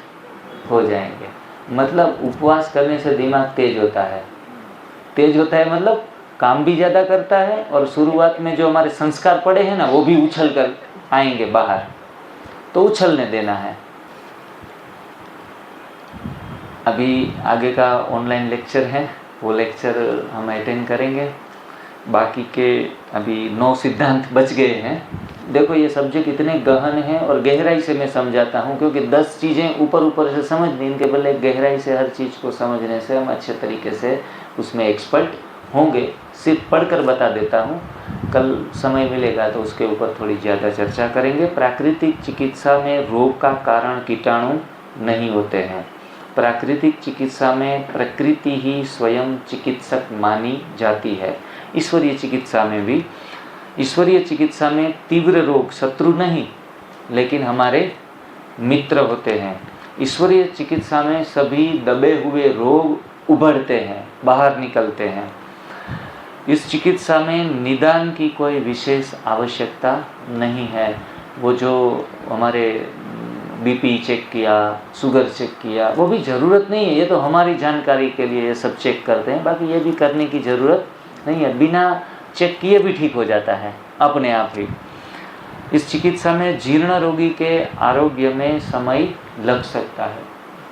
हो जाएंगे। मतलब उपवास करने से दिमाग तेज होता है। तेज होता है मतलब काम भी ज़्यादा करता है, और शुरुआत में जो हमारे संस्कार पड़े हैं ना वो भी उछल कर आएंगे बाहर, तो उछलने देना है। अभी आगे का ऑनलाइन लेक्चर है, वो लेक्चर हम अटेंड करेंगे। बाकी के अभी 9 सिद्धांत बच गए हैं। देखो ये सब्जेक्ट इतने गहन हैं और गहराई से मैं समझाता हूँ, क्योंकि 10 चीज़ें ऊपर ऊपर से समझ नहीं, इनके बदले गहराई से हर चीज़ को समझने से हम अच्छे तरीके से उसमें एक्सपर्ट होंगे। सिर्फ पढ़कर बता देता हूँ, कल समय मिलेगा तो उसके ऊपर थोड़ी ज़्यादा चर्चा करेंगे। प्राकृतिक चिकित्सा में रोग का कारण कीटाणु नहीं होते हैं। प्राकृतिक चिकित्सा में प्रकृति ही स्वयं चिकित्सक मानी जाती है। ईश्वरीय चिकित्सा में भी, ईश्वरीय चिकित्सा में तीव्र रोग शत्रु नहीं लेकिन हमारे मित्र होते हैं। ईश्वरीय चिकित्सा में सभी दबे हुए रोग उभरते हैं, बाहर निकलते हैं। इस चिकित्सा में निदान की कोई विशेष आवश्यकता नहीं है। वो जो हमारे बीपी चेक किया, शुगर चेक किया, वो भी ज़रूरत नहीं है। ये तो हमारी जानकारी के लिए ये सब चेक करते हैं, बाकी ये भी करने की ज़रूरत नहीं है। बिना चेक किए भी ठीक हो जाता है अपने आप ही। इस चिकित्सा में जीर्ण रोगी के आरोग्य में समय लग सकता है।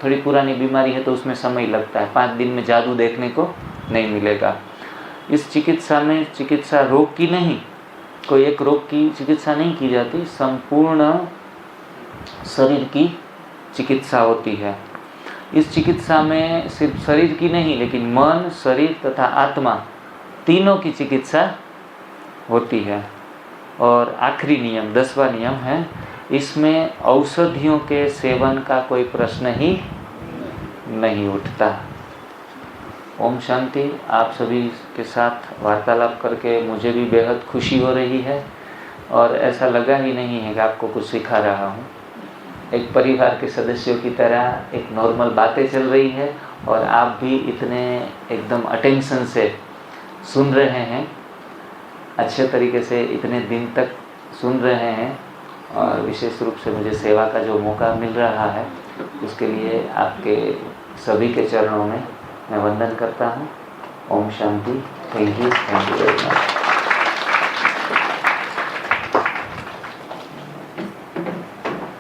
थोड़ी पुरानी बीमारी है तो उसमें समय लगता है, 5 दिन में जादू देखने को नहीं मिलेगा। इस चिकित्सा में चिकित्सा रोग की नहीं, कोई एक रोग की चिकित्सा नहीं की जाती, संपूर्ण शरीर की चिकित्सा होती है। इस चिकित्सा में सिर्फ शरीर की नहीं लेकिन मन, शरीर तथा आत्मा तीनों की चिकित्सा होती है। और आखिरी नियम 10वां नियम है, इसमें औषधियों के सेवन का कोई प्रश्न ही नहीं उठता। ओम शांति। आप सभी के साथ वार्तालाप करके मुझे भी बेहद खुशी हो रही है और ऐसा लगा ही नहीं है कि आपको कुछ सिखा रहा हूँ। एक परिवार के सदस्यों की तरह एक नॉर्मल बातें चल रही है और आप भी इतने एकदम अटेंशन से सुन रहे हैं, अच्छे तरीके से इतने दिन तक सुन रहे हैं और विशेष रूप से मुझे सेवा का जो मौका मिल रहा है उसके लिए आपके सभी के चरणों में मैं वंदन करता हूँ। ओम शांति। Thank you very much.